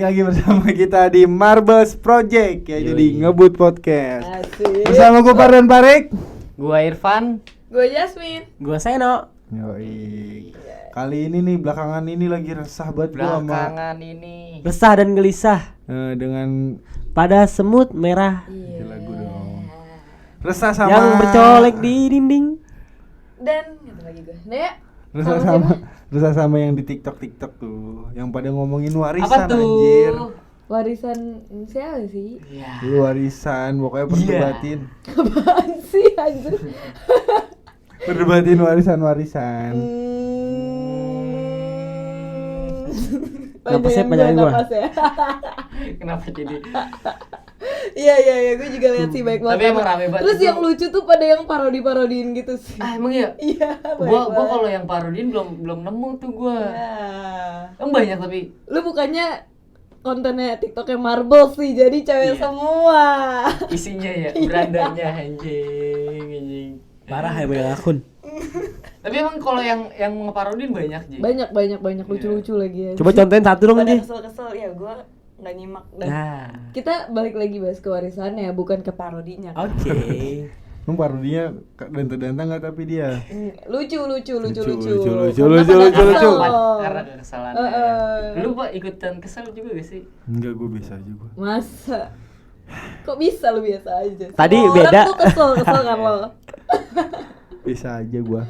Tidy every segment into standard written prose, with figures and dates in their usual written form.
balik lagi bersama kita di Marbles Project ya. Yoi. Jadi ngebut podcast. Asik. Bersama gue Fardan Parik. Gua Irfan. Gue Jasmine. Gua Seno. Yoi. Kali ini nih belakangan ini lagi resah banget gua sama Belakangan ini resah dan gelisah dengan pada semut merah Iya. lagu dong. Resah sama yang bercolek di dinding. Dan gitu lagi gue. Nek. resah sama yang di TikTok tuh, yang pada ngomongin warisan. Apa tuh? Anjir. Warisan siapa sih? Iya. Lu warisan, pokoknya perdebatin. Apaan sih anjir? Perdebatin warisan. Napasnya panjangin gua. Napas ya. Kenapa jadi? Iya, gue juga lihat sih baik banget. Tapi emang rame banget Terus itu. yang lucu tuh pada yang parodiin gitu sih. Emang iya? Iya, Gua kalau yang parodiin belum nemu tuh gua. Ya. Banyak tapi Lu bukannya kontennya TikToknya Marble sih, jadi cewek Iya. semua. isinya ya, berandanya anjing. Parah ya banyak akun. Tapi emang kalau yang ngeparodiin banyak Ji. Banyak lucu-lucu lagi ya. Coba contohin satu dong pada Ji. kesel-kesel ya, gue nggak nyimak dan Nah, kita balik lagi bahas ke warisannya, bukan ke parodinya. oke. Lu parodinya danta-danta enggak tapi dia. Lucu. Karena kesalahan. Lu Pak ikutan kesal juga gak sih? Enggak, gue biasa aja gua. Masa? Kok bisa lu biasa aja? Tadi Semua beda. Orang tuh kesel kan lo. Bisa aja gua.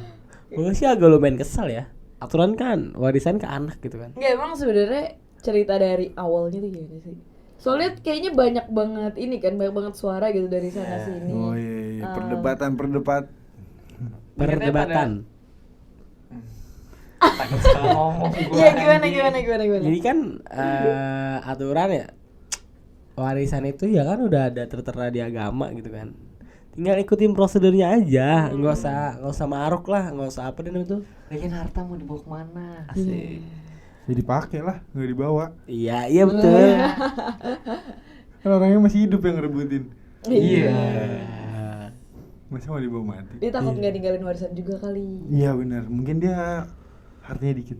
Gue sih agak lumayan kesel ya. Aturan kan warisan ke anak gitu kan. Enggak, emang sebenarnya cerita dari awalnya tuh gimana sih? Soalnya kayaknya banyak banget ini kan, banyak banget suara gitu dari sana sini. Oh iya, perdebatan. Perdebatan. Takut salah ngomong gua. Iya, gimana? Jadi kan aturan ya warisan itu ya kan udah ada tertera di agama gitu kan. Tinggal ikutin prosedurnya aja, nggak usah maruk lah, nggak usah apa dan itu. Lagian harta mau dibawa kemana? Asik. Ya dipakai lah, nggak dibawa. Iya betul. Kan orangnya masih hidup yang ngerebutin. Iya. Masa mau dibawa mati? Dia takut nggak ninggalin warisan juga kali. Iya benar, mungkin dia hartanya dikit.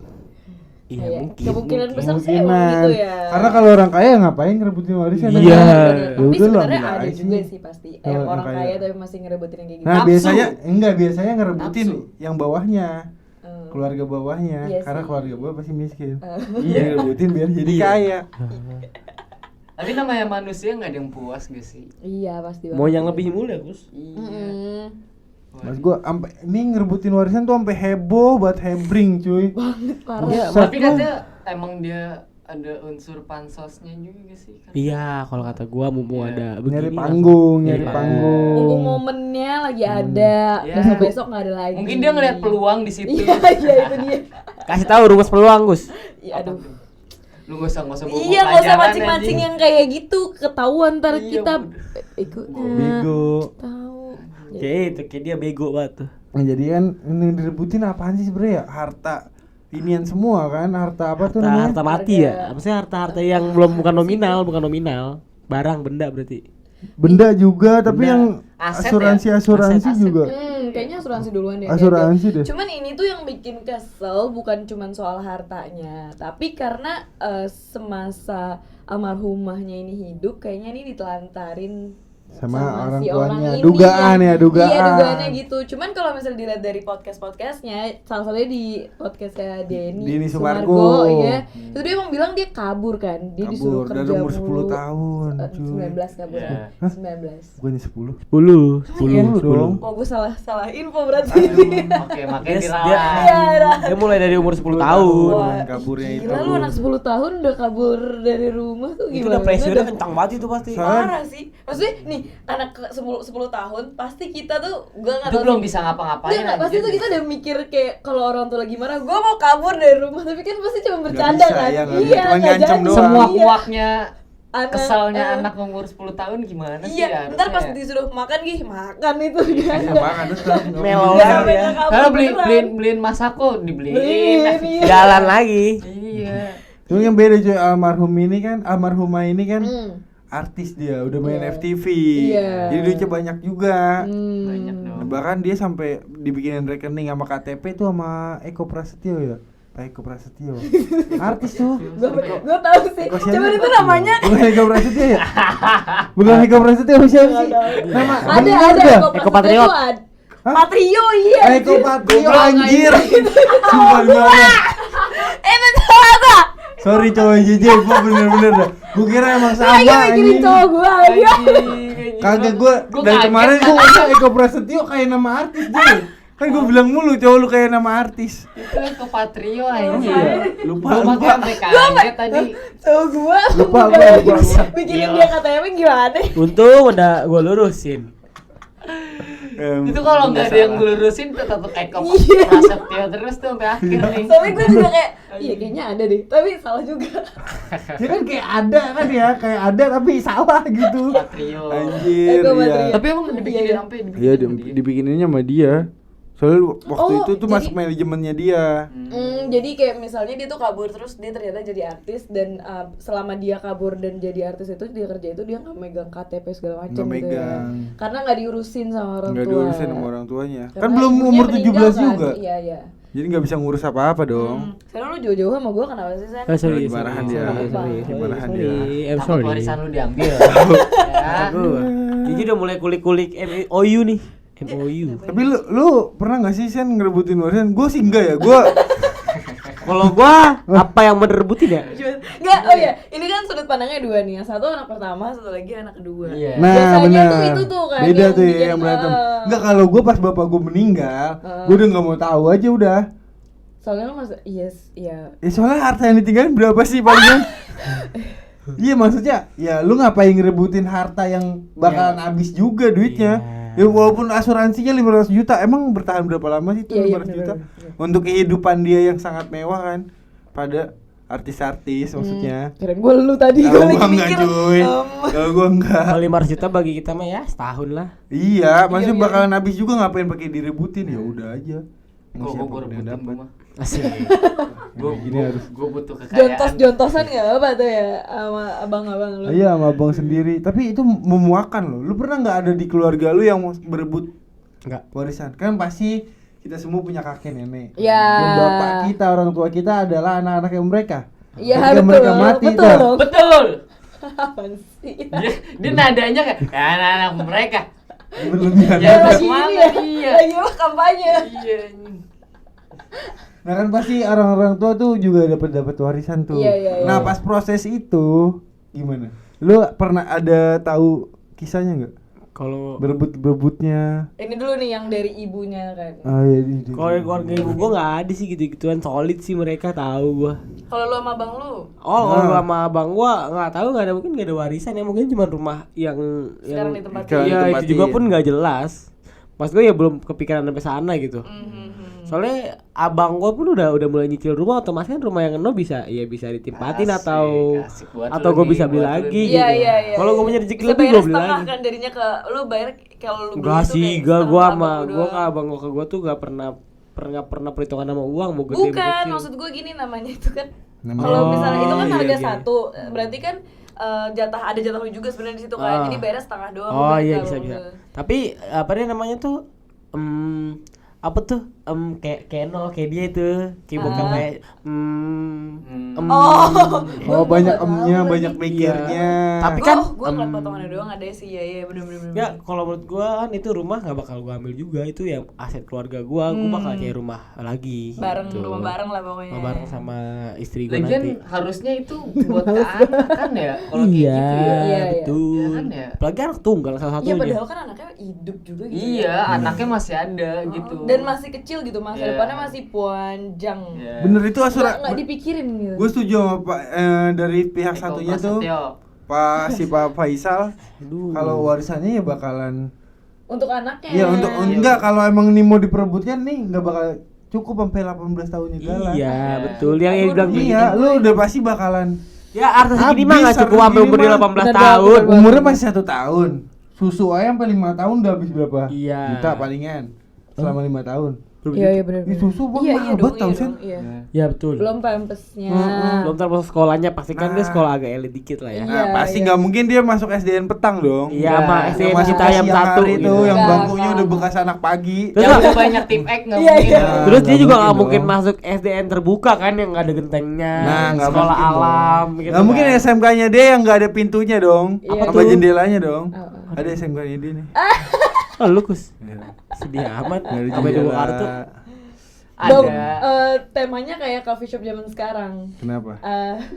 Iya Kayak mungkin. kemungkinan besar sih emang gitu ya. Karena kalau orang kaya ngapain ngerebutin warisan? Iya. Ya Tapi udah lu sebenarnya ambil ada aja juga sih. sih pasti Kalau yang yang orang kaya. kaya tapi masih ngerebutin yang kayak gitu. Nah Nafsu. biasanya ngerebutin Nafsu. yang bawahnya, Hmm. keluarga bawahnya. Iya Karena sih. keluarga bawah pasti miskin. Iya. Ngerebutin biar jadi kaya. Tapi namanya manusia nggak ada yang puas gak sih? Iya pasti Mau banget. yang lebih mulia Gus. Iya. Mas gua ampe ini ngerebutin warisan tuh sampai heboh buat hebring cuy. Banget parah. Iya, Tapi katanya emang dia ada unsur pansosnya juga gak sih? Kan? Iya, kalau kata gua mumpung ada begini. Nyari langsung. panggung, nyari Nyari panggung. Mumpung momennya lagi ada, Iya. besok nggak ada lagi. Mungkin dia ngeliat peluang di situ. Iya itu dia. Kasih tahu rumus peluang Gus. Iya aduh. Lu gak usah bawa Iya nggak usah mancing-mancing yang kayak gitu, ketahuan ntar Iya, kita udah. ikutnya. Bego. Tahu. Oke, itu kayak dia bego banget tuh. Nah, jadi kan ini direbutin apaan sih sebenarnya ya? Harta inian semua kan, harta apa tuh namanya? Harta mati ya? Apa sih harta yang belum bukan nominal, barang benda berarti. Benda juga, tapi Benda. yang Aset asuransi Aset. juga. Kayaknya asuransi duluan deh. Asuransi deh. Cuman ini tuh yang bikin kesel bukan cuman soal hartanya, tapi karena semasa almarhumahnya ini hidup, kayaknya ini ditelantarin Sama orang si tuanya. ini Dugaan ya, dugaan. Iya dugaannya gitu. Cuman kalau misalnya dilihat dari podcastnya, salah satunya di podcastnya Denny Sumargo. iya. Itu dia emang bilang dia kabur kan, dia disuruh Kabur dari kerja umur 10 mulu. tahun, cuy. 19 kabur. Iya. 19. Gue nih 10. 10 dong. Oh, gue salah info berarti. Oke, makanya diralat. Dia mulai dari umur 10 tahun. Wah, kaburnya itu. Gila lu anak 10 tahun udah kabur dari rumah tuh Itu gimana? udah pressure-nya kencang banget itu pasti. Parah sih. Maksudnya nih anak 10 tahun pasti kita tuh gua enggak Itu belum bisa ngapa-ngapain. Enggak, pasti anjir. tuh kita udah mikir kayak kalau orang tua lagi marah, gua mau kabur dari rumah, tapi kan pasti cuma bercanda bisa, kan. ya, nggak bisa. Cuma nggak ngancem jadi. doang. Semua Iya. kuaknya Anak- kesalnya eh. anak umur 10 tahun gimana sih? Iya, ntar pas harusnya? disuruh makan makan itu kan. Bisa makan tetap. Melo Nggak lah sampai ya. nggak kabur Kalau beneran. beliin masako dibeliin. Iya. Jalan lagi. Iya. Cuma yang beda cuy, almarhumah ini kan artis dia, udah main Iya. FTV. Iya. Jadi duitnya banyak juga. Banyak dong. Bahkan dia sampai dibikinin rekening sama KTP tuh sama Eko Prasetyo ya. Pak Eko Prasetyo. Artis tuh. Gue tahu sih. Eko Coba siapa? itu namanya. Bukan Eko Prasetyo ya? Bukan Eko Prasetyo siapa sih? Nama Ada bener dah. Eko Patriot. tuh ada. Hah? Patrio iya. Eko Patrio Goblok, anjir. anjir. Sumpah demi Allah. Itu cowok apa? Sorry cowok JJ, gua bener-bener dah. Gua kira emang sama Lagi mikirin anjing. cowok gue aja. Kagak gua dari kemarin gua ngomong Eko Prasetyo kayak nama artis deh. Kan gua bilang mulu cowok lu kayak nama artis. Itu ke Patrio aja. Lupa Gua lupa. makan sampai kaget tadi. Cowok gue. Lupa, gua. Mikirin dia KTP gimana? Untung udah gue lurusin. Itu kalau nggak ada yang ngelurusin tetap Eko Iya. Prasetyo terus tuh sampai akhir nih. Soalnya gue juga kayak, iya kayaknya ada deh, tapi salah juga. Ya kan kayak ada kan ya, kayak ada tapi salah gitu. Patrio. Anjir Eko ya. Patrio. Tapi emang dibikinin Iya. sampai dibikinin Iya sama dia. dibikininnya sama dia. Soalnya waktu Oh, itu tuh jadi- masuk manajemennya dia. Jadi kayak misalnya dia tuh kabur terus dia ternyata jadi artis dan selama dia kabur dan jadi artis itu dia kerja itu dia nggak megang KTP segala macam Nggak gitu ya. megang. Karena nggak diurusin sama orang Enggak tua. diurusin sama orang tuanya. Karena Kan belum ibunya umur meninggal 17 kan? juga. Iya iya. Jadi nggak bisa ngurus apa-apa dong. Sekarang lu jauh-jauh sama gue kenapa sih Sen? Sorry, Dimarahan sorry, dia. sorry, Dimarahan sorry, dia. I'm Takut sorry. warisan lu diambil. Ya. Jadi udah mulai kulik-kulik MOU nih. MOU. Tapi lu pernah nggak sih Sen ngerebutin warisan? Gue sih enggak ya. Gue Kalau gua apa yang mau direbutin ya? Enggak, oh ya, ini kan sudut pandangnya dua nih. Yang satu anak pertama, satu lagi anak kedua. Iya. nah Biasanya benar. tuh itu tuh kan beda yang tuh bikin, yang berantem. Enggak kalau gue pas bapak gue meninggal, gue udah nggak mau tahu aja udah. Soalnya lu masa yes, iya. Ya soalnya harta yang ditinggalin berapa sih palingan? Iya maksudnya ya lu ngapain ngerebutin harta yang bakalan habis juga duitnya. Ya walaupun asuransinya 500 juta, emang bertahan berapa lama sih tuh Iya, iya, 500 bener, juta? bener. Untuk kehidupan dia yang sangat mewah kan pada artis-artis maksudnya. Keren gue lu tadi Kalau gue gua lagi enggak mikir. cuy. Kalau gua enggak. Kalau 500 juta bagi kita mah ya setahun lah. Iya, maksudnya iya. bakalan habis juga ngapain pakai direbutin ya udah aja. Mau Gua siapapun yang rebutin dapat. gua mah. Asik. Gini harus. Gua butuh kekayaan. Jontos-jontosan nggak apa tuh ya sama abang-abang lu. Iya sama abang sendiri, tapi itu memuakan loh. Lu pernah nggak ada di keluarga lu yang mau berebut Enggak. warisan? Kan pasti kita semua punya kakek nenek. Iya. Dan bapak kita, orang tua kita adalah anak-anak yang mereka. Iya Ketika betul. mereka mati, betul. dah. dong. Betul. Apaan sih? Dia nadanya kayak anak-anak mereka. Berlebihan. Ya, lagi semangat, ini ya. iya. Lagi apa kampanye? Iya. Nah kan pasti orang-orang tua tuh juga dapat warisan tuh. Iya, iya, iya. Nah pas proses itu gimana? Lu pernah ada tahu kisahnya nggak? Kalau Berebutnya? Ini dulu nih yang dari ibunya kan. Ah iya. kalau dari keluarga ibu gua enggak ada sih gitu-gituan, solid sih mereka tahu gua. Kalau lu sama bang lu, Oh, kalau Nah. sama abang gua enggak tahu, enggak ada, mungkin enggak ada warisan ya, mungkin cuma rumah yang sekarang yang ditempatin. Sekarang iya itu ditempatin. juga pun enggak jelas. Mas gue ya belum kepikiran sampai sana gitu. Soalnya abang gua pun udah mulai nyicil rumah, otomatis kan rumah yang no bisa ditempatin Asik, atau asik buat atau lu gue nih, bisa beli buat lu lagi nih. gitu. Iya iya iya. Kalau gue punya rezeki Bisa lebih bayar gue beli setengah lagi. kan jadinya ke lu bayar kalau lu beli Enggak itu sih, kayak enggak, setengah gua abang sama lu gua doang. ke abang gua tuh enggak pernah perhitungan sama uang mau gede mau Bukan, kecil. maksud gue gini namanya itu kan. Namanya- Kalau misalnya itu kan iya, harga iya. satu, berarti kan ada jatah lu juga sebenarnya di situ kan. Ah. Jadi bayarnya setengah doang. Oh lu iya bayar bisa. kalau lu. Tapi apa dia namanya tuh apa tuh kayak Keno kayak dia itu kayak bukan kayak Oh banyak gua nggak emnya, tahu banyak lagi. mikirnya. Tapi Gua- kan, gua ngeliat potongannya doang ada sih, ya bener-bener. ya kalau menurut gua kan itu rumah nggak bakal gua ambil juga, itu ya aset keluarga gua bakal cari rumah lagi Bareng, gitu. rumah bareng lah pokoknya. Rumah bareng sama istri gua Lagian nanti. harusnya itu buat ke anak kan ya. Kalau kayak Iya, gitu ya. Iya, betul. Iya kan ya? Apalagi anak tunggal salah Iya satunya. padahal kan anaknya hidup juga gitu. Iya, ya. anaknya masih ada gitu. Dan masih kecil gitu, masa Iya. depannya masih panjang. Iya. Bener itu Nggak dipikirin gitu. Gue setuju sama Pak dari pihak Eko satunya tuh Prasetyo. Pak Faisal. Aduh. Kalau warisannya ya bakalan Untuk anaknya. Iya untuk enggak kalau emang nih mau diperebutkan nih enggak bakal cukup sampai 18 tahun juga lah. Iya, betul. Yang dia bilang gitu. Iya, lu udah pasti bakalan Ya artis segini mah Habis, nggak cukup artis sampai segini umur dia mah. 18 Bener tahun. banget, bener umurnya masih 1 tahun. Susu ayam sampai 5 tahun udah habis berapa? Iya. Juta palingan. Selama 5 tahun. Iya benar. Ih, susu bang mahal banget tau Sen. Iya. Ya betul. Belum pampasnya. Belum termasuk sekolahnya, pastikan dia Nah. sekolah agak elit dikit lah ya. Iya. Nah, pasti nggak mungkin dia masuk SDN petang dong. Iya, sama Yang SDN masuk kita yang siang satu hari itu gitu. yang Enggak, bangkunya enggak. udah bekas anak pagi. Terus Yang udah banyak tip X nggak Iya, mungkin. iya. Nah, Terus dia nggak juga nggak dong. mungkin masuk SDN terbuka kan yang nggak ada gentengnya. Nah, nggak sekolah mungkin dong. alam gitu. Nggak mungkin kan. SMK-nya dia yang nggak ada pintunya dong. Iya. Apa Apa tuh? jendelanya dong? Oh, Ada SMK-nya dia nih. Oh, lu Kus. Iya. Sedih amat. Nggak ada Sampai dua jendela. kartu. Dong, Ada temanya kayak coffee shop zaman sekarang. Kenapa?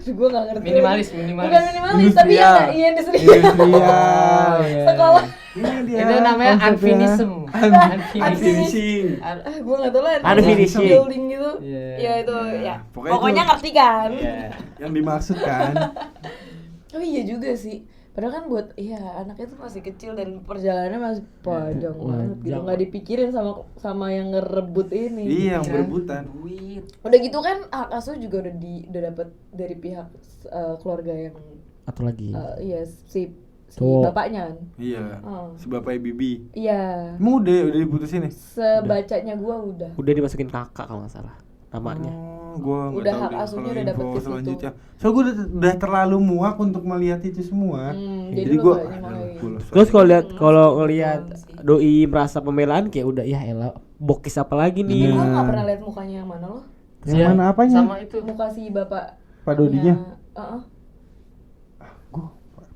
Gue gak ngerti. minimalis. Bukan minimalis, tapi Industrial. yang iya industrial. Industrial. Sekolah. Ini dia. itu namanya konsepnya. unfinism. Unfinishing. Gue gak tau lah. Unfinishing. Building gitu. Iya. Ya itu ya. Pokoknya Pokoknya itu- ngerti kan. Iya. Yang dimaksud kan. Oh iya juga sih. Padahal kan buat anaknya tuh masih kecil dan perjalanannya masih panjang banget gitu. Nggak dipikirin sama yang ngerebut ini. Iya, yang berebutan. Duit. Udah gitu kan hak asuh juga udah dapat dari pihak keluarga yang Atau lagi. iya si Cowok. bapaknya kan. Iya. Oh. Si bapaknya Bibi. Iya. Emang udah diputusin nih? Sebacanya gua udah. Udah dimasukin kakak kalau nggak salah namanya. Gua nggak Udah tahu hak deh asuhnya kalau udah dapet info ke situ. selanjutnya. So gua udah terlalu muak untuk melihat itu semua. Jadi lu gua nggak nyemangatin. Terus kalau ngelihat doi merasa pembelaan kayak udah ya elah bokis apa lagi nih. Gua nggak pernah lihat mukanya yang mana loh. yang mana apanya? Sama itu. Muka si bapak. Pak Dodinya. Heeh. Gua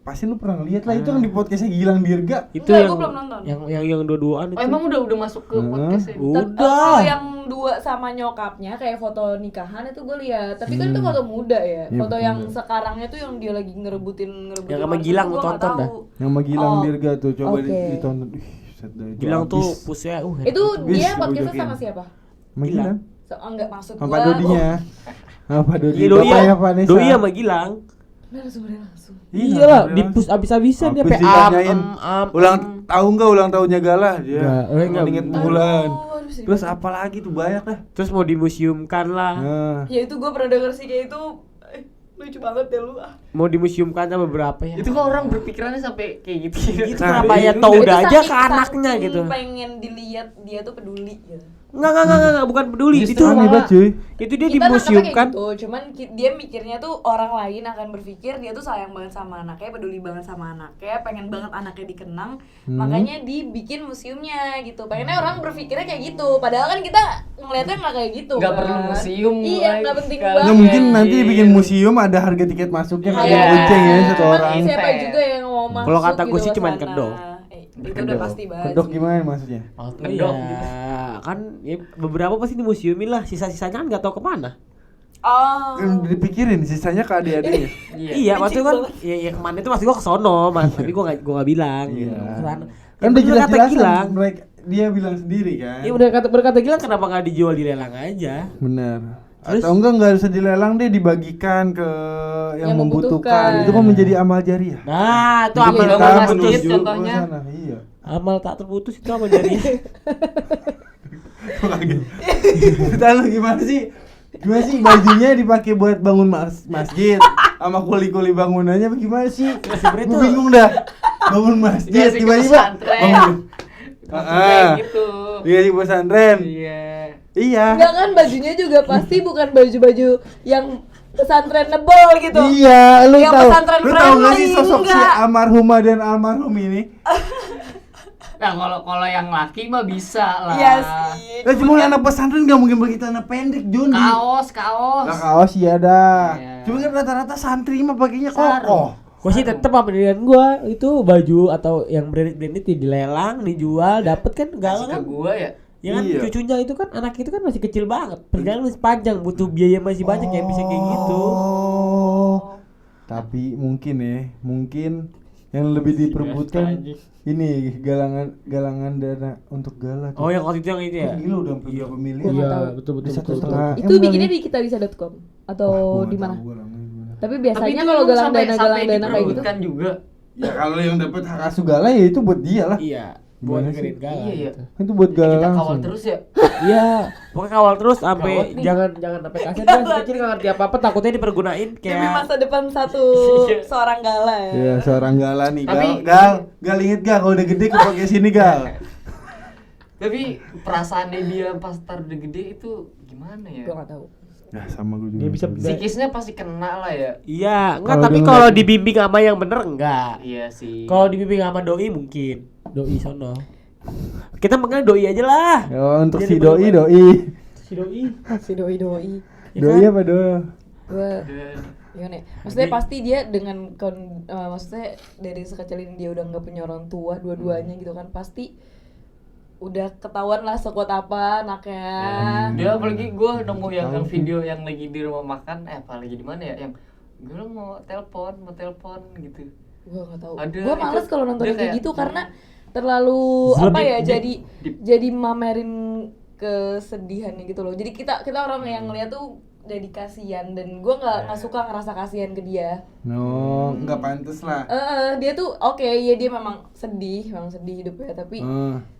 pasti lu pernah lihat lah itu yang di podcastnya Gilang Dirga. Itu Enggak, yang gua belum nonton. yang dua-duaan itu. Oh emang udah masuk ke podcast ini? Kalau yang dua sama nyokapnya kayak foto nikahan itu gue lihat, tapi kan itu foto muda ya. Iya, Foto foto yang muda. sekarangnya tuh yang dia lagi ngerebutin Yang sama warisan Gilang tuh lu gua nggak tonton dah. tahu. Yang sama Gilang Oh, Dirga tuh coba oke. ditonton. Ih, set dah, itu Gilang tuh habis. pusnya Itu Habis, dia gua podcastnya jokin. sama siapa? Sama Gilang. Enggak maksud Sama gua. Pak Dodinya. Sama Pak Dodi. Iya doi Bapaknya Vanessa. doi sama Gilang. Narasumbernya langsung. Iya lah, dipus abis-abisan dia Habis sampai ditanyain, ulang tahunnya Gala dia. Enggak, Inget Aduh, bulan. aduh, sedih Terus banget. apa lagi tuh banyak dah. Terus mau dimuseumkan lah. Nah, Ya itu gue pernah denger sih kayak itu lucu banget deh lu. Mau dimuseumkan sama beberapa ya. Itu kok orang berpikirannya sampai kayak gitu. Itu Nah, kenapa ya itu tau Itu udah aja saking- ke anaknya saking gitu. pengen dilihat dia tuh peduli gitu. Enggak, bukan peduli. Justru Itu aneh banget cuy. itu dia Kita nangkapnya dimuseumkan. kayak gitu, cuman dia mikirnya tuh orang lain akan berpikir dia tuh sayang banget sama anaknya, peduli banget sama anaknya, pengen banget anaknya dikenang, makanya dibikin museumnya gitu. Pengennya orang berpikirnya kayak gitu, padahal kan kita ngeliatnya nggak kayak gitu. Nggak kan. perlu museum, Iya, like, nggak penting kalau- banget. Nggak mungkin nanti Iya. bikin museum ada harga tiket masuknya kayak Iya. gonceng ya satu Cuman orang. siapa Fair. juga yang mau masuk? Kalau kata gue gitu sih ke cuman sana. kedok. Itu udah pasti banget. Kedok sih. gimana maksudnya? Kedok Ya, kan ya, beberapa pasti dimuseumin lah. Sisa-sisanya kan nggak tahu kemana. Oh. Kan dipikirin sisanya ke adik-adiknya. Iya, maksudnya kan ya kemana itu pasti gua ke sono, Mas. Tapi gua nggak bilang gitu. Iya. Kesana. Kan Ya, udah bener kata Gilang. jelas-jelas mereka dia bilang sendiri kan. Ya udah berkata Gilang kenapa nggak dijual di lelang aja? Benar. Terus? Atau enggak usah dilelang deh, dibagikan ke yang Yang membutuhkan. membutuhkan. Itu kan menjadi amal jariah. Nah, itu Iya, amal bangun Kita masjid menuju ke contohnya. sana, iya. amal tak terputus itu amal jariah. Kita lu gimana sih? Gimana sih bajunya dipakai buat bangun masjid sama kuli-kuli bangunannya gimana sih? Sebenarnya Gue tuh- bingung dah. Bangun masjid Dia sih ke tiba-tiba pesantren. bangun. Kayak gitu. Iya di pesantren. Iya. Iya. Enggak kan bajunya juga pasti bukan baju-baju yang pesantren nebel gitu. Iya, lu Yang tahu. pesantren Lu tahu nggak sih friendly, sosok si enggak. almarhumah dan almarhum ini? Nah kalau yang laki mah bisa lah. Iya sih. Lah cuma anak pesantren nggak mungkin pakai celana pendek, Jun. Kaos. Lah kaos iya dah. Iya. Cuma kan rata-rata santri mah pakainya koko. Gue sih tetep apa pendirian gua itu baju atau yang branded itu dilelang, dijual, dapet kan Kasih enggak kan? ke gua ya. Ya kan Iya. cucunya itu kan anak itu kan masih kecil banget. Perjalanan masih panjang, butuh biaya masih banyak yang bisa kayak gitu. Oh. Tapi mungkin yang lebih diperbutkan ini galangan dana untuk gala. Oh, yang waktu itu yang itu ya. Kan gila udah hampir berapa miliar? Gua nggak tahu. betul Di satu betul. setengah. Itu bikinnya di kitabisa.com atau di mana? Tapi biasanya kalau galang dana kayak gitu. kan juga. Ya kalau yang dapat hak asuh gala ya itu buat dia lah. Iya, buat Gimana sih? ngerin gala. Iya, iya. gitu. Itu buat gala Kita kawal langsung. terus ya. Iya, pokoknya kawal terus sampai Gawat nih. jangan sampai kasihan dia masih kecil nggak ngerti apa-apa, takutnya dipergunain Demi kayak masa depan satu seorang gala ya. Iya, seorang gala nih. Tapi- Gal inget gak kalau udah gede ke podcast sini gal. Tapi perasaannya dia pas ntar udah gede itu gimana ya? Gue nggak tahu. Nah, sama gue juga. Dia bisa- Psikisnya pasti kena lah ya. Iya, enggak, Kalau tapi dia kalau ngeliat- dibimbing sama yang bener enggak. Iya sih. Kalau dibimbing sama doi mungkin. Doi sono. Kita panggil doi aja lah. Oh, untuk Jadi si doi bener-bener- doi. Si doi. Si doi. Ya Doi kan? apa do? Gue Dan gimana ya? Maksudnya Jadi- pasti dia dengan maksudnya dari sekecil ini dia udah nggak punya orang tua dua-duanya gitu kan, pasti udah ketahuan lah sekuat apa anaknya. dia apalagi gue nemu yang video yang lagi di rumah makan, apalagi di mana ya, yang gue mau telepon gitu. Gue nggak tahu. Ada Gue itu, males kalau nonton dia kayak kayak- gitu karena terlalu Zero apa deep- ya, deep- jadi mamerin kesedihannya gitu loh. Jadi kita orang yang ngeliat tuh jadi kasihan, dan gue nggak suka ngerasa kasihan ke dia. No, nggak pantas lah. Dia tuh oke, ya dia memang sedih hidupnya, tapi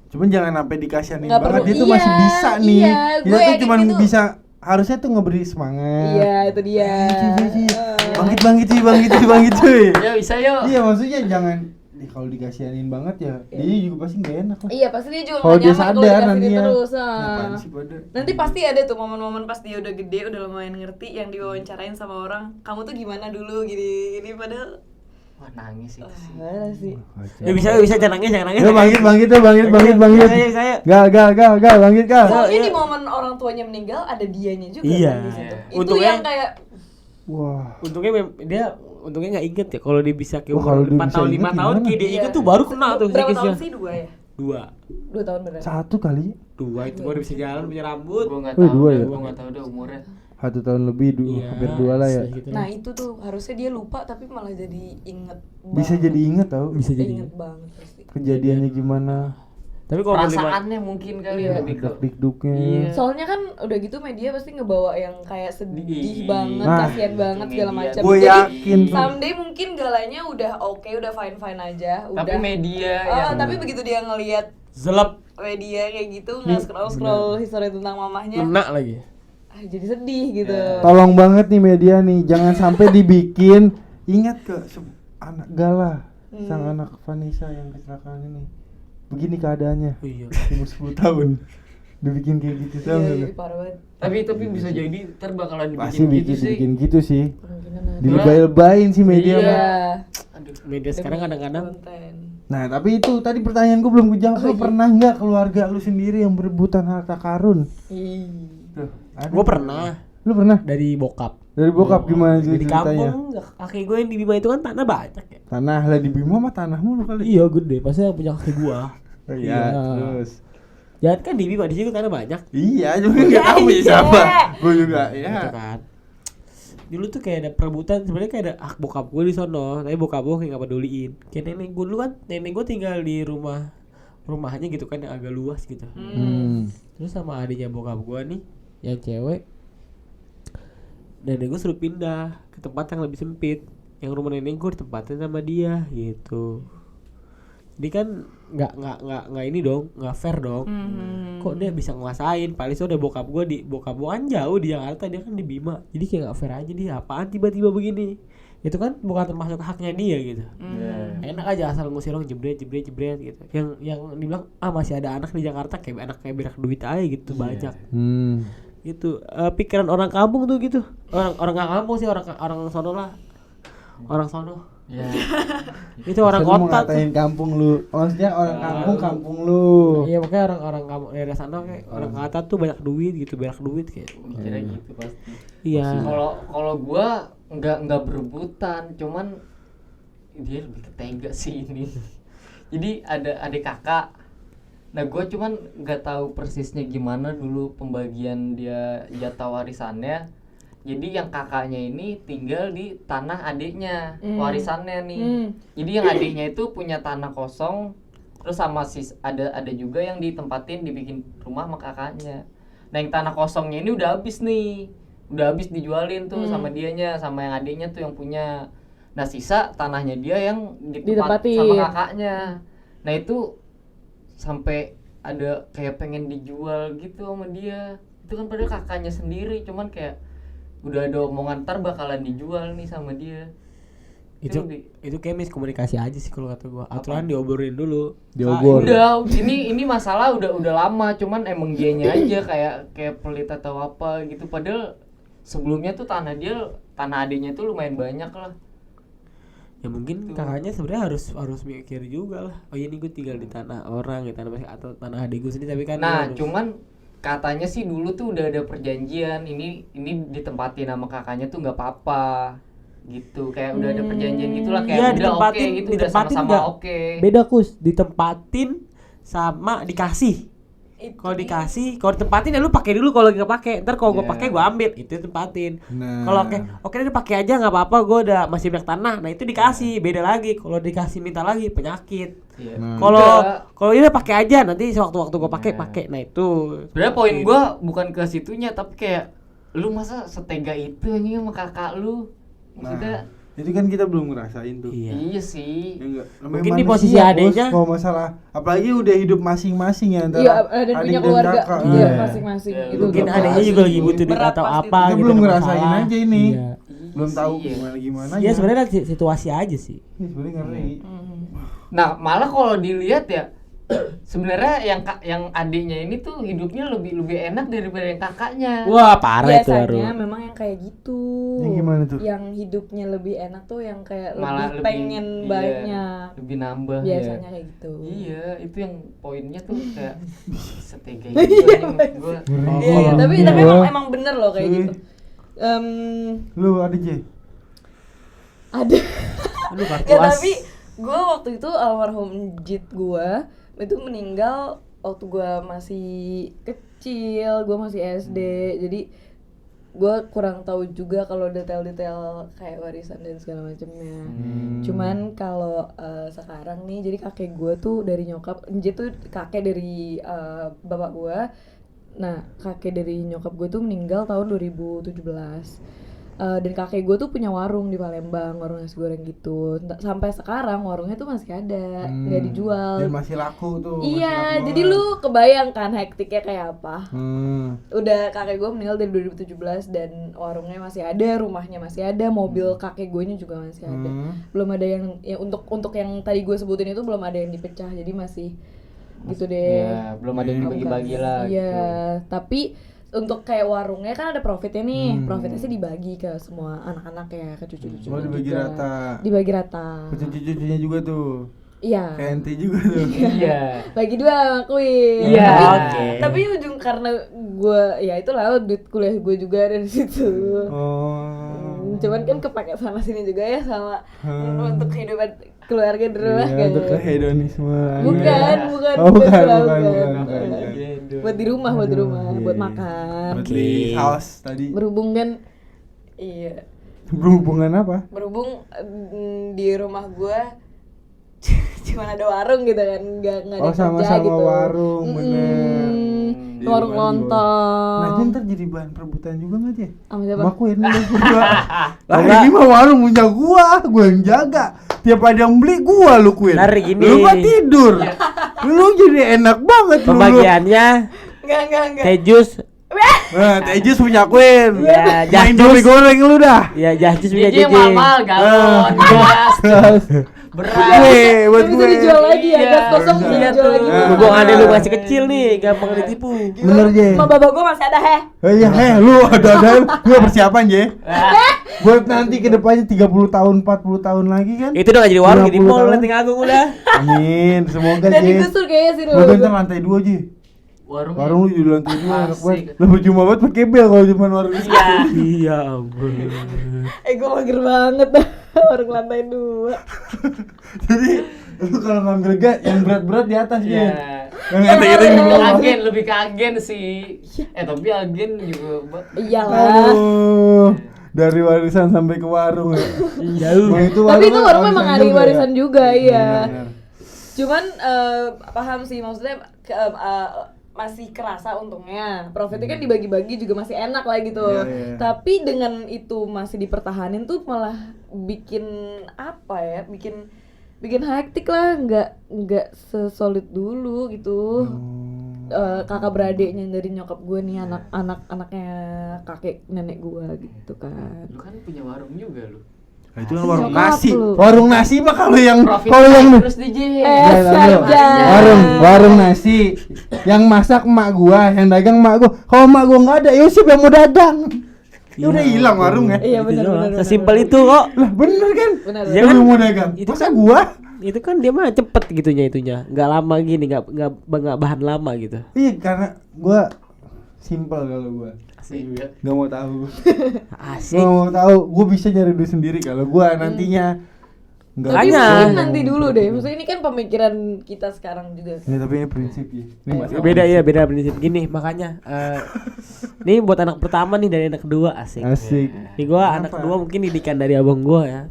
Cuman jangan sampai dikasihanin Nggak banget. perlu, Dia tuh iya, masih bisa nih. iya, Dia gue tuh yakin cuman itu- bisa, harusnya tuh ngeberi semangat. iya itu dia. Bangkit cuy. Ya bisa yuk. Iya, maksudnya jangan kalau dikasihanin banget ya, dia juga pasti nggak enak lah. Iya pasti dia juga Kalau nggak dia nyaman kalau sadar dikasih nantinya. terus. Apaan sih pada? Nanti pasti ada tuh momen-momen pas dia udah gede, udah lumayan ngerti, yang diwawancarain sama orang, kamu tuh gimana dulu gini padahal Wah nangis itu sih. mana sih? Ya bisa jangan nangis. Ya bangkit. Saya. Gal, bangkit gal. Soalnya iya. di momen orang tuanya meninggal ada dianya juga Iya. kan di situ. Iya. Itu Untungnya- yang kayak Wah. Untungnya nggak inget ya kalau dia bisa ke Wah, kalau umur dia 4 bisa tahun inget 5 tahun gimana? kayak dia Iya. inget tuh baru kena tuh berapa tahun psikisnya. sih? 2 ya? 2 2 tahun beneran. 1 kali. 2 itu baru bisa jalan, punya rambut. Gue nggak Oh, tahu, dua ya? gue nggak tahu deh umurnya. 1 tahun lebih, Iya, hampir 2 lah ya. segitu Nah lah. itu tuh harusnya dia lupa tapi malah jadi inget Bisa banget. jadi inget tau. Bisa jadi. Inget banget pasti. Kejadiannya gimana. Tapi kalau berlima- Perasaannya mungkin kali Iya. lebih ke Dik-dikduknya. Iya. Soalnya kan udah gitu media pasti ngebawa yang kayak sedih Iya. banget, Nah, kasihan banget segala media. macam. Gue Jadi yakin tuh. someday mungkin galanya udah oke, udah fine aja, udah. tapi media Oh, yang tapi begitu dia ngelihat zelep media kayak gitu, nggak scroll history tentang mamahnya, kena lagi. jadi sedih gitu. Tolong banget nih media nih, jangan sampai dibikin ingat ke anak Gala, sang anak Vanessa yang kecelakaan ini. Begini keadaannya, Iya. umur 10 tahun. Dibikin kayak gitu tau Iya, nggak? parah banget. tapi bisa jadi ntar bakalan Pasti dibikin gitu sih. bikin gitu sih. Kemungkinan ada. Dilebay-lebayin sih media Iya. mah. Iya. Aduh. Media sekarang kadang-kadang Konten. Nah tapi itu tadi pertanyaan gue belum kejawab. Lu pernah nggak keluarga lu sendiri yang berebutan harta karun? Ih. Tuh, ada. gue pernah Lu pernah? dari bokap. Dari bokap gimana Dari ceritanya? kampung, kakek gue yang di Bima itu kan tanah banyak ya. Tanah lah di Bima mah tanah mulu kali. Iya gede, pasti yang punya kakek gua. Oh, Iya. terus. Jangan kan di Bima di situ tanah banyak. Iya, juga nggak tahu ya siapa. Gue juga, Gitu ya. kan. Dulu tuh kayak ada perebutan, sebenarnya kayak ada hak bokap gue di sono, tapi bokap gue kayak gak peduliin. Kayak nenek gue dulu kan, nenek gue tinggal di rumahnya gitu kan yang agak luas gitu. Terus sama adiknya bokap gue nih, yang cewek, nenek gue suruh pindah ke tempat yang lebih sempit. Yang rumah nenek gue ditempatin sama dia gitu. Jadi kan nggak ini dong, nggak fair dong. Kok dia bisa nguasain? Paling udah bokap gue kan jauh di Jakarta, dia kan di Bima. Jadi kayak nggak fair aja, dia apaan tiba-tiba begini. Itu kan bukan termasuk haknya dia gitu. Enak aja asal ngusir orang jebret gitu. Yang dibilang masih ada anak di Jakarta kayak berak duit aja gitu banyak. Itu pikiran orang kampung tuh gitu. Orang nggak kampung sih, orang sono lah. Orang sono. Ya. Itu orang Maksudnya mau kota tuh. ngatain kampung lu. Maksudnya orang kampung lu. Iya makanya orang kamu daerah sana kayak orang kata tuh banyak duit gitu, berak duit kayak. Mikirnya gitu pasti. Iya. Kalau gua nggak berebutan, cuman dia lebih ketega sih ini. Jadi ada adik kakak. Nah gua cuman nggak tahu persisnya gimana dulu pembagian dia jatah warisannya. Jadi yang kakaknya ini tinggal di tanah adiknya, warisannya nih. Jadi yang adiknya itu punya tanah kosong, terus sama ada juga yang ditempatin dibikin rumah sama kakaknya. Nah yang tanah kosongnya ini udah habis nih, udah habis dijualin tuh sama dianya, sama yang adiknya tuh yang punya. Nah sisa tanahnya dia yang Ditempatin. sama kakaknya. Nah itu sampai ada kayak pengen dijual gitu sama dia. Itu kan padahal kakaknya sendiri, cuman kayak udah ada omongan ntar bakalan dijual nih sama dia. Itu kayak miskomunikasi aja sih kalau kata gua. Aturan diobrolin dulu. Diobor. Udah, ini masalah udah lama, cuman emang dianya aja kayak pelit atau apa gitu. Padahal sebelumnya tuh tanah adiknya tuh lumayan banyak lah. Ya mungkin kakaknya sebenarnya harus mikir juga lah. Oh iya nih gue tinggal di tanah orang, di tanah atau tanah adik gue sendiri, tapi kan Nah, harus... cuman katanya sih dulu tuh udah ada perjanjian ini ditempatin sama kakaknya tuh nggak apa-apa gitu, kayak udah ada perjanjian gitulah, kayak Iya, udah oke gitu, udah ditempatin sama-sama nggak? oke. Beda Kus, ditempatin sama dikasih. Kalau dikasih, kalau ditempatin ya lu pakai dulu, kalau nggak pakai, ntar kalau gue Iya. pakai gue ambil, itu tempatin. Nah. Kalau oke udah pakai aja nggak apa-apa, gue udah masih banyak tanah, nah itu dikasih, beda lagi. Kalau dikasih minta lagi penyakit. Iya. Nah. Kalau ini pakai aja, nanti sewaktu-waktu gue pakai, nah itu. Sebenarnya poin gua bukan ke situnya, tapi kayak lu masa setega itu anjing sama kakak lu, maksudnya. Nah, itu kan kita belum ngerasain tuh. Iya. Iya sih. Ya enggak. Mungkin di posisi adeknya. Kalau masalah apalagi udah hidup masing-masing ya antara Iya, dan punya keluarga kakak. juga Iya. masing-masing Iya, gitu. Mungkin Betul. adanya juga lagi butuh duit Berat atau pasti. apa Kita gitu, belum ada ngerasain masalah. aja ini. Iya. Belum tahu Iya. gimana Iya sebenarnya situasi aja sih. Ini sebenarnya ngeri. Nah, malah kalau dilihat ya sebenarnya yang adiknya ini tuh hidupnya lebih enak daripada yang kakaknya. Wah parah itu baru. Biasanya memang yang kayak gitu. Yang gimana tuh? Yang hidupnya lebih enak tuh yang kayak Malah lebih pengen iya, banyak. lebih nambah Biasanya ya. kayak gitu. Iya, itu yang poinnya tuh kayak setega itu aja menurut gua. Iya, tapi emang bener loh kayak Cuy. gitu. Lu ada J? Ada. Aduh kartu Ya as. tapi gue waktu itu almarhum Jit gue itu meninggal waktu gue masih kecil, gue masih SD, jadi gue kurang tahu juga kalau detail-detail kayak warisan dan segala macamnya. Cuman kalau sekarang nih, jadi kakek gue tuh dari nyokap, Jit tuh kakek dari bapak gue. Nah kakek dari nyokap gue tuh meninggal tahun 2017. Dan kakek gue tuh punya warung di Palembang, warung nasi goreng gitu. Sampai sekarang warungnya tuh masih ada, nggak dijual. Dan masih laku tuh. Iya, jadi lu kebayang kan hektiknya kayak apa? Udah kakek gue meninggal dari 2017 dan warungnya masih ada, rumahnya masih ada, mobil kakek gue nya juga masih ada. Belum ada yang ya, untuk yang tadi gue sebutin itu belum ada yang dipecah, jadi masih gitu deh. Ya, belum ada yang dibagi-bagi lah Iya, gitu. tapi untuk kayak warungnya kan ada profitnya nih, profitnya sih dibagi ke semua anak-anak ya, ke cucu-cucu. Oh, dibagi juga. rata. Dibagi rata. Cucu-cucunya juga tuh. Iya. Kayak ente juga tuh. Iya. Bagi dua akuin. Iya. Tapi, Oke. tapi ujung karena gue ya itulah duit kuliah gue juga dari situ. Oh. Cuman kan kepake sana sini juga ya sama untuk kehidupan keluarga di rumah Iya, kan. untuk kehedonisme. Bukan. Oh, bukan. Buat di rumah, buat di rumah, Aduh, buat iya. makan. Buat beli kaos tadi. Berhubung kan iya, Berhubungan apa? berhubung di rumah gue cuma ada warung gitu kan, nggak ada Oh, kerja sama-sama gitu. warung, bener. Di Warung rumah juga. lontong. Nah, itu ntar jadi bahan perebutan juga nggak J? Sama siapa? Sama Queen lu berdua. Lah ini mah warung punya gua yang jaga. Tiap ada yang beli gua lu Queen. Ntar gini. Lu mah tidur. Lu jadi enak banget lu. Pembagiannya Enggak. teh jus. Nah, Tejus punya Queen. Ya, Main Jahjus. Indomie goreng lu dah. Ya jahjus punya Jadi JJ. mal-mal galon, gas, beras. Gue buat Bisa gue. dijual lagi ya, Iya. gas kosong bisa Iya dijual tuh. lagi. Berhubung ada lu masih kecil nih, gampang ditipu. Bener J. Ma bapak gua masih ada Oh iya, lu ada gue persiapan J. Buat nanti ke depannya 30 tahun, 40 tahun lagi kan. Itu udah gak jadi warung, jadi 50 mall tahun. Lenteng Agung udah. Amin, semoga Dan J. digusur kayaknya sih Semoga ntar dulu. lantai 2 J. Warung. Warung lu di lantai 2 enak Asik. banget. Lah percuma banget pakai bel kalau cuma warung di situ. Iya ampun. Gua mager banget dah. Warung lantai 2. Jadi lu kalau ngambil gas yang berat-berat di atas Iya. ya. Yang enteng-enteng di bawah. Lebih ke agen sih. Tapi agen juga Iyalah. Aduh. Dari warisan sampai ke warung ya. Jauh. Nah, itu Tapi itu warung memang ada juga warisan ya? juga, iya. Benar. Cuman paham sih maksudnya masih kerasa untungnya. Profitnya kan dibagi-bagi juga masih enak lah gitu. Iya, iya. Tapi dengan itu masih dipertahanin tuh malah bikin apa ya? Bikin hektik lah, nggak sesolid dulu gitu. Kakak beradiknya dari nyokap gue nih, anaknya kakek nenek gue gitu kan. Lu kan punya warung juga lu. Nah, itu kan warung Nyokap nasi. lu. Warung nasi mah kalau yang Profit terus DJ. saja. warung nasi. Yang masak emak gua, yang dagang emak gua. Kalau emak gua enggak ada, ya siapa yang mau dagang? Ya udah hilang warungnya. Iya benar Gitu doang. benar. Sesimpel itu kok. Lah bener kan? Benar. Ya Siapa kan? yang mau dagang? Itu Masa kan- gua? Itu kan dia mah cepet itunya, nggak lama gini, nggak bahan lama gitu. Iya karena gua simpel kalau gua. Iya. Nggak mau tahu. Asik. Nggak mau tahu. Gua bisa nyari duit sendiri kalau gua nantinya. Nggak Tapi Makanya. mungkin nanti dulu deh. Maksudnya ini kan pemikiran kita sekarang juga. Ini tapi ini prinsip ya. Ini masalah Beda ya, beda prinsip gini makanya. Ini buat anak pertama nih dari anak kedua asik. Asik. Ini gua anak Kenapa? kedua mungkin didikan dari abang gua ya.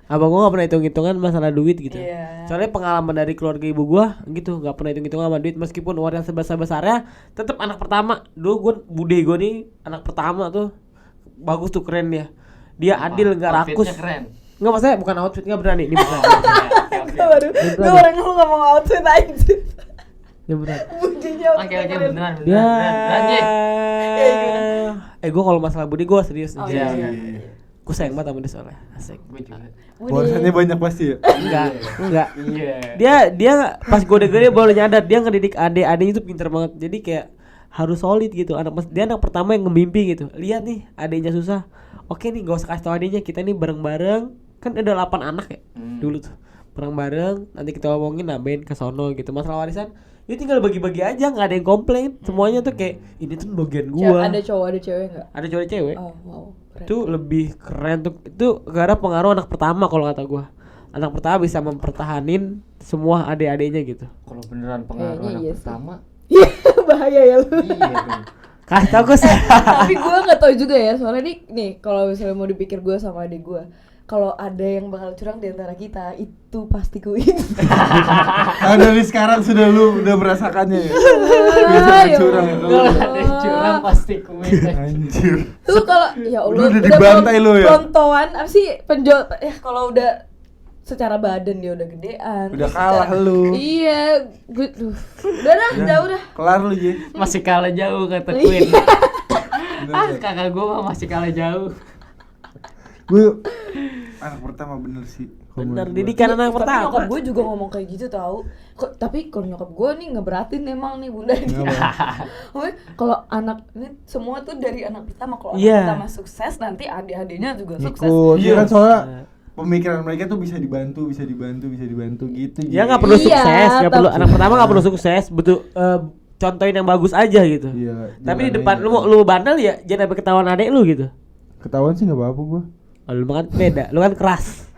Abang gua gak pernah hitung-hitungan masalah duit gitu. Iya. Soalnya pengalaman dari keluarga ibu gua gitu, gak pernah hitung-hitungan sama duit meskipun uang yang sebesar-besarnya, tetap anak pertama. Dulu gua bude gua nih anak pertama tuh bagus tuh, keren dia. Dia adil nggak rakus. Outfitnya keren. Nggak, maksudnya bukan outfit, nggak berani. Ini bukan. Gue baru, gue orang lu ngomong outfit aja. Dia berani. Budinya Oke beneran Dia. beneran J. Gua kalau masalah budi gua serius. Oh, nih. iya, iya. Gua sayang banget sama dia soalnya. Asik. Gue juga. Warisannya banyak pasti ya. Enggak. Iya. Dia pas gue denger dia baru nyadar dia ngedidik adek-adeknya itu pinter banget. Jadi kayak harus solid gitu. Dia anak pertama yang ngemimpi gitu. Lihat nih adeknya susah. Oke nih, gak usah kasih tau adeknya, kita nih bareng-bareng. Kan ada 8 anak ya dulu tuh. Bareng-bareng nanti kita omongin nambahin ke sono gitu. Masalah warisan ya tinggal bagi-bagi aja, nggak ada yang komplain. Semuanya tuh kayak ini tuh bagian gua. Ada cowok ada cewek nggak? Ada cewek-cewek. Oh wow. Keren. Itu lebih keren tuh. Itu gara pengaruh anak pertama kalau kata gua. Anak pertama bisa mempertahanin semua adik-adiknya gitu. Kalau beneran pengaruh Kayaknya anak iya sih. pertama. Iya bahaya ya lu. Iya dong. Kasih tau gue sih. Tapi gue nggak tahu juga ya soalnya nih kalau misalnya mau dipikir gue sama adik gue, kalau ada yang bakal curang di antara kita itu pasti Queen. Nah, dari sekarang sudah lu udah merasakannya ya. Biasa Ya curang ya. Kalau ada yang curang pasti kuit. Anjir. Tuh kalau ya Allah Lu udah dibantai lu ya? Pelontoan apa sih penjual kalau udah secara badan dia udah gedean. Udah terus kalah secara- lu. Iya, gue udah dah jauh dah. Kelar lu Ji. Masih kalah jauh kata Iya. Queen. Bener. Kakak gue mah masih kalah jauh. Gue anak pertama bener sih. Kalau Bener, menurut gua. didikan anak Tapi pertama. nyokap gue juga ngomong kayak gitu tau. Tapi kalau nyokap gue nih ngeberatin emang nih bunda nih. Kenapa? Maksudnya kalau anak ini semua tuh dari anak pertama. Kalau Iya. anak pertama sukses nanti adik-adiknya juga sukses. Ngikut. Iya kan soalnya Iya. pemikiran mereka tuh bisa dibantu gitu. Ya nggak perlu Iya, sukses, nggak perlu tapi- anak pertama nggak perlu sukses, butuh contohin yang bagus aja gitu. Iya. Tapi di jalan depan aja. lu bandel ya, jangan sampai ketahuan adek lu gitu. Ketahuan sih nggak apa-apa gua. Oh, lu kan beda, lu kan keras.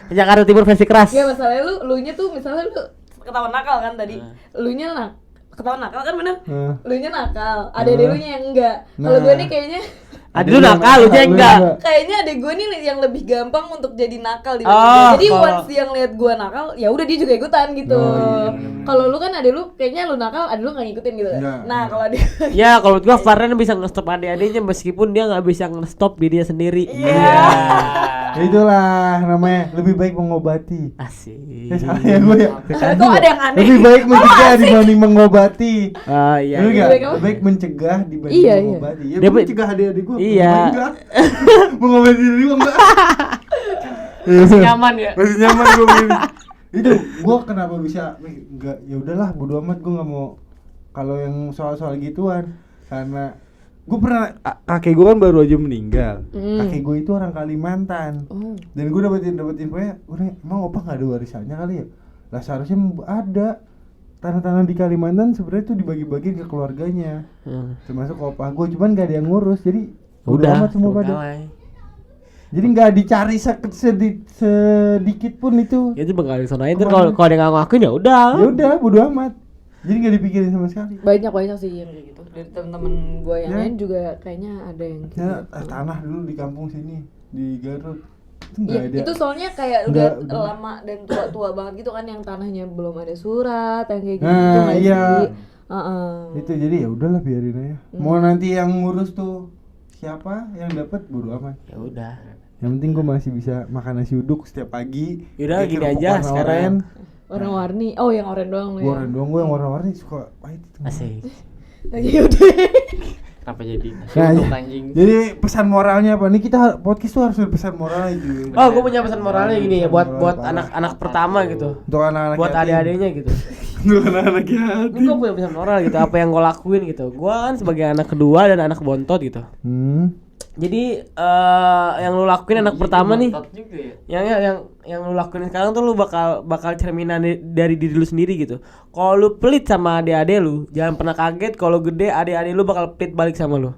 Jakarta Timur versi keras. Iya masalahnya lu nya tuh misalnya lu ketahuan nakal kan tadi. Nah. Lu nya ketahuan nakal kan bener. Nah. Lu nya nakal, adik-adik lu nya yang enggak. Kalau Nah. gue nih kayaknya Adik lu nakal, lu aja enggak. kayaknya adik gue nih yang lebih gampang untuk jadi nakal di Oh, jadi kalau- once yang lihat gue nakal ya udah dia juga ikutan gitu. Oh, iya, bener-bener. Kalau lu kan adik lu kayaknya lu nakal, adik lu nggak ngikutin gitu. Enggak. Nah kalau adik Ya kalau menurut gua Farhan bisa nge-stop adik-adiknya meskipun dia nggak bisa nge-stop dirinya sendiri. Iya. Ya itulah namanya lebih baik mengobati. Asik. Salah ya gue ya. kok ada yang aneh. Lebih baik mencegah dibanding mengobati. Oh iya. Bener Lebih nggak? baik apa? Lebih baik mencegah dibanding Iya, iya. mengobati. Ya Dia gue be- mencegah adik-adik gue. Iya. Enggak. Mengobati diri gue enggak. Masih nyaman ya. Masih nyaman gue begini. Itu gue kenapa bisa enggak, ya udahlah bodo amat, gue nggak mau kalau yang soal-soal gituan, karena gue pernah kakek gue kan baru aja meninggal. Kakek gue itu orang Kalimantan. Oh. Dan gue dapetin infonya, gue nanya, emang opa nggak ada warisannya kali ya? Lah seharusnya ada. Tanah-tanah di Kalimantan sebenarnya tuh dibagi-bagiin ke keluarganya, termasuk opa gue, cuman gak ada yang ngurus, jadi bodo Udah, amat semua pada. Bengkalai. Jadi nggak dicari sedikit pun itu. Ya itu bakal disonain tuh kalau ada yang ngakuin ya udah. Ya udah bodo amat. Jadi nggak dipikirin sama sekali. Banyak sih yang kayak gitu. Dari teman-teman gue yang Ya. lain juga kayaknya ada yang gitu. Ya tanah dulu di kampung sini di Garut itu nggak Iya, ada. itu soalnya kayak Nggak, udah lama dan tua-tua banget gitu kan yang tanahnya belum ada surat yang kayak gitu Nah, nggak iya. sih? Heeh. Itu jadi ya udahlah biarin aja. Mau nanti yang ngurus tuh siapa yang dapat bodo amat. Ya udah. Yang penting gue masih bisa makan nasi uduk setiap pagi. Yaudah, Pakai gini kerupuk aja warna sekarang. Warna-warni. Oh, yang oranye doang lu Gue ya. gue yang warna-warni suka pahit itu. Asik. Ya udah. Kenapa jadi Nah, untuk anjing? Jadi pesan moralnya apa? Nih kita podcast tuh harus ada pesan moralnya juga. Oh, gue punya pesan moralnya gini ya buat Parah. anak-anak pertama gitu. Untuk anak-anak Buat yatim. adik-adiknya gitu. Untuk anak-anak yatim. Ini gue punya pesan moral gitu, apa yang gue lakuin gitu. Gue kan sebagai anak kedua dan anak bontot gitu. Jadi yang lu lakuin anak pertama nih, Bontot juga ya. yang lu lakuin sekarang tuh lu bakal cerminan dari diri lu sendiri gitu. Kalau lu pelit sama adik-adik lu, jangan pernah kaget kalau gede adik-adik lu bakal pelit balik sama lu.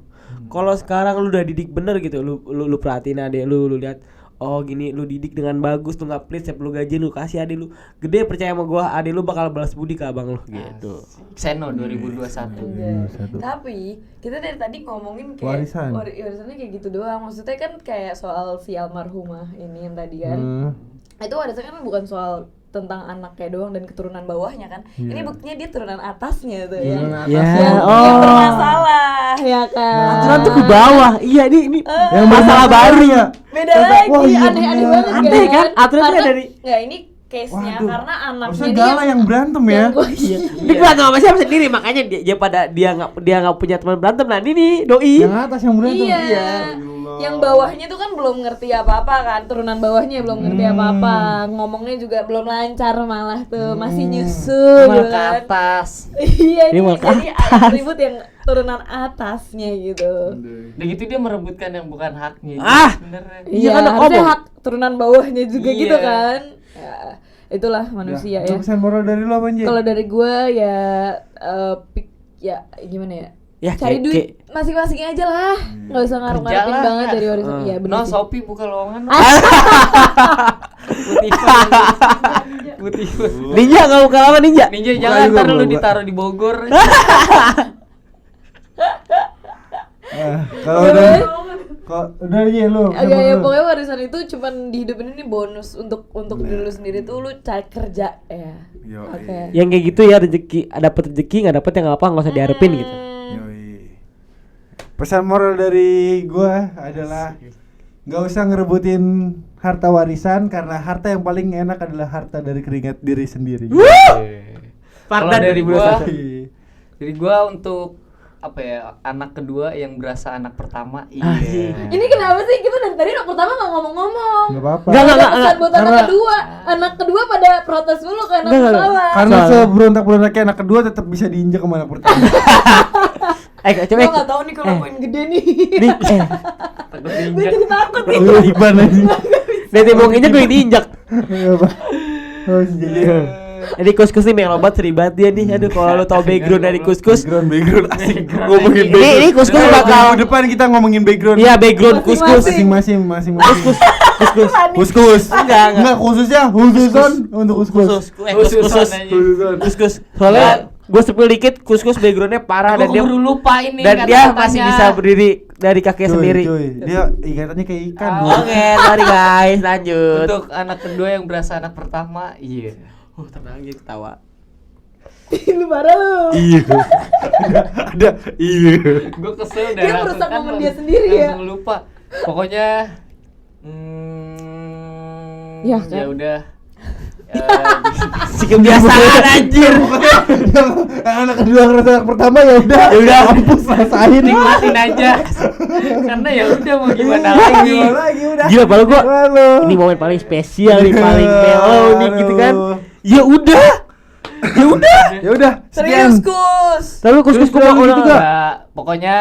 Kalau sekarang lu udah didik bener gitu, lu perhatiin adik lu lihat, oh gini lu didik dengan bagus, lu nggak pelit, lu gaji lu kasih adik lu. Gede percaya sama gua, adik lu bakal balas budi ke abang lu gitu. Seno 2021. Tapi kita dari tadi ngomongin kayak Warisan. warisannya kayak gitu doang. Maksudnya kan kayak soal si almarhumah ini yang tadi kan. Itu warisannya kan bukan soal tentang anaknya doang dan keturunan bawahnya kan. Iya. Ini buktinya dia turunan atasnya tuh ya. Turunan Ya, atasnya. Yang bermasalah ya kan. Aturan tuh ke bawah. Iya, ini Yang masalah baru ya. Beda lagi, Wah, iya aneh-aneh bener. banget Aneh kan? Aturannya Karena- dari- nggak, ini case-nya Waduh. karena anaknya Harusnya dia Gala yang berantem ya. Iya. Ini berantem sama siapa sendiri, makanya dia pada dia nggak punya teman berantem. Nah, ini nih doi. Yang atas yang berantem. Iya. Yang bawahnya tuh kan belum ngerti apa-apa kan, turunan bawahnya belum ngerti apa-apa, ngomongnya juga belum lancar malah tuh, masih nyusul Malah gitu ke kan. atas. Iya, Ini ini malah ke jadi ada ribut yang turunan atasnya gitu. Udah gitu dia merebutkan yang bukan haknya. Ah! Sebenarnya. Iya, kan harusnya ngomong. hak turunan bawahnya juga Iya. gitu kan. Ya, itulah manusia ya. Pesan moral dari lo apa Anjay? Kalau dari gua ya ya gimana ya? Ya, Cari kayak- duit masing-masing aja lah, nggak usah ngaruh-ngaruhin Kerja lah, banget ya. dari warisan. Iya benar No, sih. Shopee buka lowongan. Putih. Ninja nggak buka lama Ninja. Ninja Buka jangan juga, ntar lu buka. ditaruh di Bogor. Kalau udah aja lu. Agak ya pokoknya warisan itu cuman di hidup ini bonus untuk diri lu sendiri tuh lu cari kerja ya. Yo, Oke. Yang kayak gitu ya, rezeki, dapat rezeki nggak dapat yang apa nggak usah diharapin gitu. Yoi. Pesan moral dari gua adalah nggak usah ngerebutin harta warisan karena harta yang paling enak adalah harta dari keringat diri sendiri. Kalau Fakta dari gua, Yoi. dari gua untuk apa ya, anak kedua yang berasa anak pertama. Iya. Ini kenapa sih kita dari tadi anak pertama nggak ngomong-ngomong? Nggak apa-apa. Nggak, Ada nggak, pesan nggak. buat anak Karena- kedua. Anak kedua pada protes dulu ke anak Nggak, nggak. pertama. Karena Soalnya- seberontak-berontaknya anak kedua tetap bisa diinjak sama anak pertama. Coba Gua nggak tahu nih kalau aku yang gede nih. Takut Gue diinjak. jadi takut nih. Iban aja. Dari mau nginjek gue yang diinjak. Iya, Pak. Oh, si Jeje. Jadi Kuskus nih melobat seribat dia nih. Aduh, kalau lo tau background dari Kuskus. Background asik. Ngomongin Ini Kuskus bakal minggu depan kita ngomongin background. iya background Kuskus. Masing-masing. Masing-masing. Kuskus. Kuskus. Enggak. Khususnya khususon untuk kuskus. Khusus. Khususon. Kuskus. Soalnya gue sepil dikit Kuskus backgroundnya parah Gua dan dia keburu lupa ini dan dia kata-katanya. masih bisa berdiri dari kakinya sendiri. Cuy, dia ikatannya kayak ikan. Oke, mari guys, lanjut. Untuk anak kedua yang berasa anak pertama, iya. Tenang aja ketawa. Lu marah lu. Iya. Ada. Iya. Gue kesel Dia langsung merusak kan momen dia sendiri ya. langsung lupa. Pokoknya Ya, ya kan? udah. Si kebiasaan anjir. Anak kedua ngerasa anak pertama ya udah. Ya udah hapus rasain. Nikmatin aja. Karena ya udah mau gimana Iya, lagi. gimana lagi udah. Gila, padahal gua Halo. ini momen paling spesial nih, paling mellow nih gitu kan. Ya udah. Ya udah. Ya udah. Serius Sekian. Kus. Tapi Kuskus Terus gua gitu udah gak? Ya, pokoknya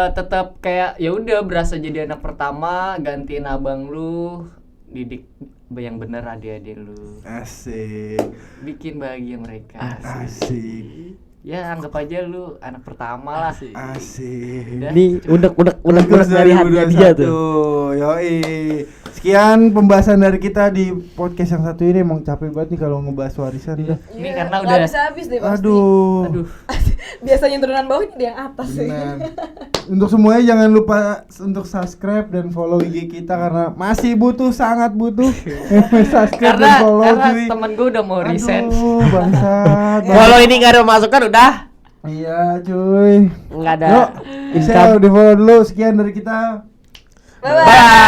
tetap kayak ya udah berasa jadi anak pertama, gantiin abang lu, didik yang bener adik-adik lu, Asik. bikin bahagia mereka. Asik. Ya anggap aja lu anak pertama lah. Asik. Udah. Ini unek Terus dari hatinya dia tuh. Yoi. Sekian pembahasan dari kita di podcast yang satu ini. Emang capek banget nih kalau ngebahas warisan dah. Ini Iya, karena nggak udah- bisa habis deh pasti. Aduh. Biasanya turunan bawahnya di yang atas sih. Benar. Untuk semuanya jangan lupa untuk subscribe dan follow IG kita karena masih butuh, sangat butuh. Subscribe dan follow karena cuy. temen gue udah mau resign. Aduh, bangsat. Kalau ini nggak ada masukan udah Iya, cuy. nggak ada. Yuk, bisa income. di follow dulu. Sekian dari kita. Bye bye. Bye.